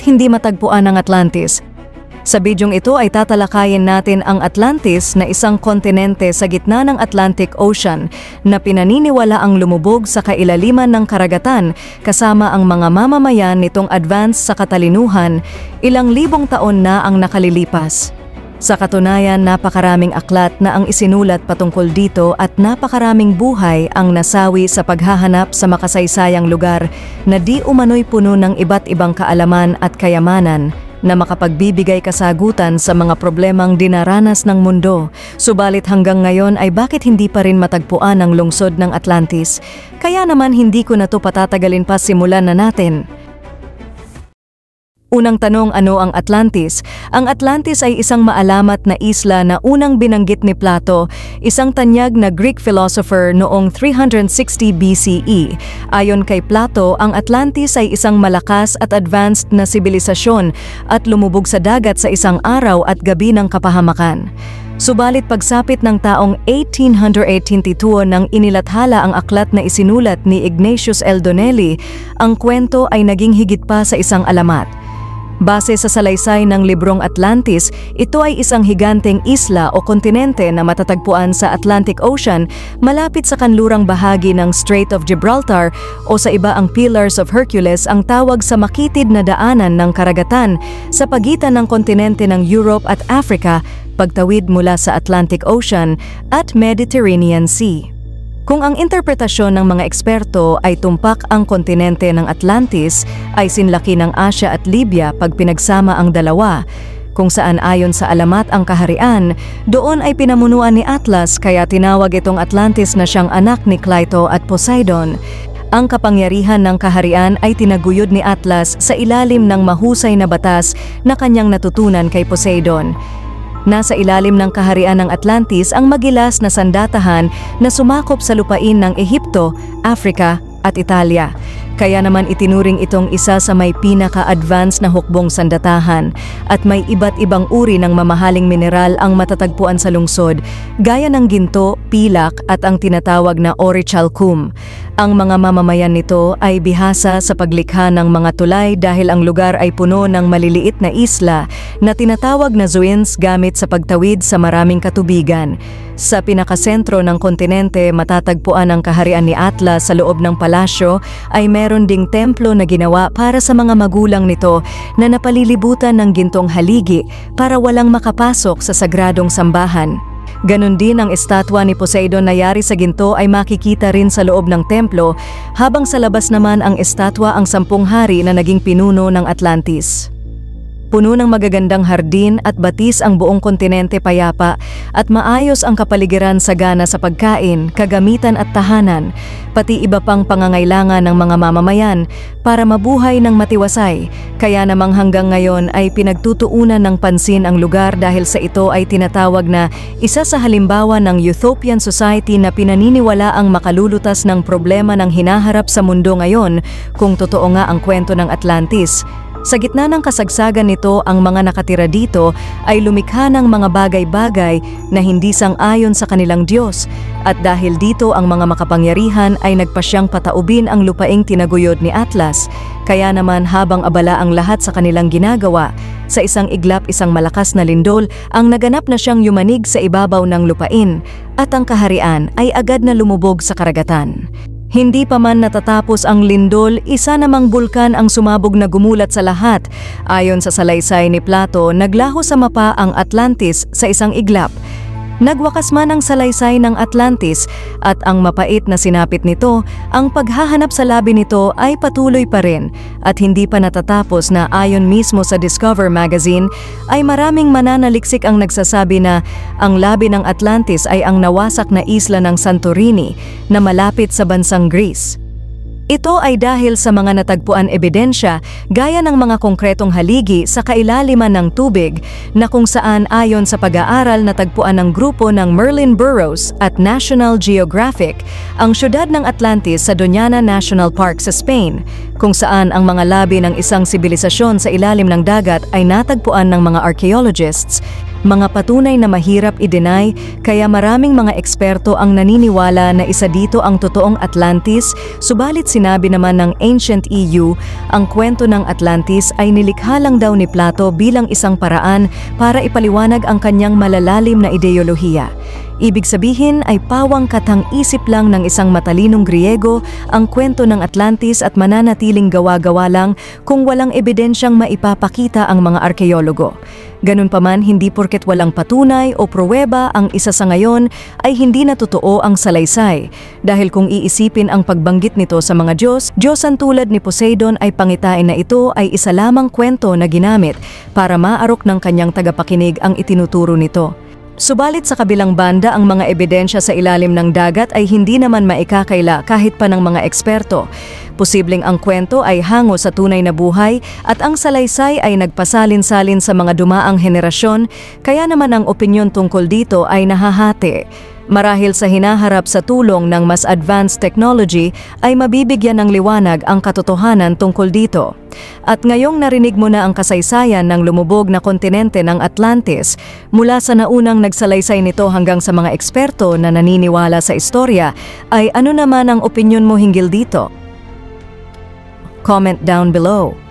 hindi matagpuan ang Atlantis? Sa bidyong ito ay tatalakayin natin ang Atlantis na isang kontinente sa gitna ng Atlantic Ocean na pinaniniwala ang lumubog sa kailaliman ng karagatan kasama ang mga mamamayan nitong advance sa katalinuhan, ilang libong taon na ang nakalilipas. Sa katunayan, napakaraming aklat na ang isinulat patungkol dito at napakaraming buhay ang nasawi sa paghahanap sa makasaysayang lugar na di umano'y puno ng iba't ibang kaalaman at kayamanan na makapagbibigay kasagutan sa mga problemang dinaranas ng mundo. Subalit hanggang ngayon ay bakit hindi pa rin matagpuan ang lungsod ng Atlantis? Kaya naman hindi ko na to patatagalin pa, simulan na natin. Unang tanong, ano ang Atlantis? Ang Atlantis ay isang maalamat na isla na unang binanggit ni Plato, isang tanyag na Greek philosopher noong 360 BCE. Ayon kay Plato, ang Atlantis ay isang malakas at advanced na sibilisasyon at lumubog sa dagat sa isang araw at gabi ng kapahamakan. Subalit pagsapit ng taong 1882 nang inilathala ang aklat na isinulat ni Ignatius L. Donnelly, ang kwento ay naging higit pa sa isang alamat. Base sa salaysay ng librong Atlantis, ito ay isang higanteng isla o kontinente na matatagpuan sa Atlantic Ocean malapit sa kanlurang bahagi ng Strait of Gibraltar o sa iba ang Pillars of Hercules, ang tawag sa makitid na daanan ng karagatan sa pagitan ng kontinente ng Europe at Africa, pagtawid mula sa Atlantic Ocean at Mediterranean Sea. Kung ang interpretasyon ng mga eksperto ay tumpak ang kontinente ng Atlantis, ay sinlaki ng Asia at Libya pag pinagsama ang dalawa, kung saan ayon sa alamat ang kaharian, doon ay pinamunuan ni Atlas, kaya tinawag itong Atlantis na siyang anak ni Cleito at Poseidon. Ang kapangyarihan ng kaharian ay tinaguyod ni Atlas sa ilalim ng mahusay na batas na kanyang natutunan kay Poseidon. Nasa ilalim ng kaharian ng Atlantis ang magilas na sandatahan na sumakop sa lupain ng Ehipto, Africa at Italia. Kaya naman itinuring itong isa sa may pinaka-advance na hukbong sandatahan at may iba't ibang uri ng mamahaling mineral ang matatagpuan sa lungsod, gaya ng ginto, pilak at ang tinatawag na orichalcum. Ang mga mamamayan nito ay bihasa sa paglikha ng mga tulay dahil ang lugar ay puno ng maliliit na isla na tinatawag na zuins gamit sa pagtawid sa maraming katubigan. Sa pinakasentro ng kontinente, matatagpuan ang kaharian ni Atlas. Sa loob ng palasyo ay meron ding templo na ginawa para sa mga magulang nito na napalilibutan ng gintong haligi para walang makapasok sa sagradong sambahan. Ganon din ang estatwa ni Poseidon na yari sa ginto ay makikita rin sa loob ng templo, habang sa labas naman ang estatwa ang 10 hari na naging pinuno ng Atlantis. Puno ng magagandang hardin at batis ang buong kontinente, payapa at maayos ang kapaligiran, sagana sa pagkain, kagamitan at tahanan, pati iba pang pangangailangan ng mga mamamayan para mabuhay ng matiwasay. Kaya namang hanggang ngayon ay pinagtutuunan ng pansin ang lugar dahil sa ito ay tinatawag na isa sa halimbawa ng utopian society na pinaniniwala ang makalulutas ng problema ng hinaharap sa mundo ngayon, kung totoo nga ang kwento ng Atlantis. Sa gitna ng kasagsagan nito, ang mga nakatira dito ay lumikha ng mga bagay-bagay na hindi sang-ayon sa kanilang Diyos, at dahil dito ang mga makapangyarihan ay nagpasyang pataubin ang lupaing tinaguyod ni Atlas. Kaya naman habang abala ang lahat sa kanilang ginagawa, sa isang iglap, isang malakas na lindol ang naganap na siyang yumanig sa ibabaw ng lupain, at ang kaharian ay agad na lumubog sa karagatan. Hindi pa man natatapos ang lindol, isa namang bulkan ang sumabog na gumulat sa lahat. Ayon sa salaysay ni Plato, naglaho sa mapa ang Atlantis sa isang iglap. Nagwakas man ang salaysay ng Atlantis at ang mapait na sinapit nito, ang paghahanap sa labi nito ay patuloy pa rin at hindi pa natatapos na ayon mismo sa Discover magazine ay maraming mananaliksik ang nagsasabi na ang labi ng Atlantis ay ang nawasak na isla ng Santorini na malapit sa bansang Greece. Ito ay dahil sa mga natagpuan ebidensya gaya ng mga konkretong haligi sa kailaliman ng tubig na kung saan ayon sa pag-aaral natagpuan ng grupo ng Merlin Burrows at National Geographic ang syudad ng Atlantis sa Doñana National Park sa Spain, kung saan ang mga labi ng isang sibilisasyon sa ilalim ng dagat ay natagpuan ng mga archaeologists. Mga patunay na mahirap i-deny, kaya maraming mga eksperto ang naniniwala na isa dito ang totoong Atlantis, subalit sinabi naman ng Ancient EU, ang kwento ng Atlantis ay nilikha lang daw ni Plato bilang isang paraan para ipaliwanag ang kanyang malalalim na ideolohiya. Ibig sabihin ay pawang katang-isip lang ng isang matalinong Griego ang kwento ng Atlantis at mananatiling gawa-gawa lang kung walang ebidensyang maipapakita ang mga arkeologo. Ganun pa man, hindi porket walang patunay o pruweba ang isa sa ngayon ay hindi na totoo ang salaysay. Dahil kung iisipin ang pagbanggit nito sa mga Diyosan tulad ni Poseidon ay pangitain na ito ay isa lamang kwento na ginamit para maarok ng kanyang tagapakinig ang itinuturo nito. Subalit sa kabilang banda, ang mga ebidensya sa ilalim ng dagat ay hindi naman maikakaila kahit pa ng mga eksperto. Posibleng ang kwento ay hango sa tunay na buhay at ang salaysay ay nagpasalin-salin sa mga dumaang henerasyon, kaya naman ang opinyon tungkol dito ay nahahati. Marahil sa hinaharap sa tulong ng mas advanced technology ay mabibigyan ng liwanag ang katotohanan tungkol dito. At ngayong narinig mo na ang kasaysayan ng lumubog na kontinente ng Atlantis, mula sa naunang nagsalaysay nito hanggang sa mga eksperto na naniniwala sa istorya, ay ano naman ang opinyon mo hinggil dito? Comment down below.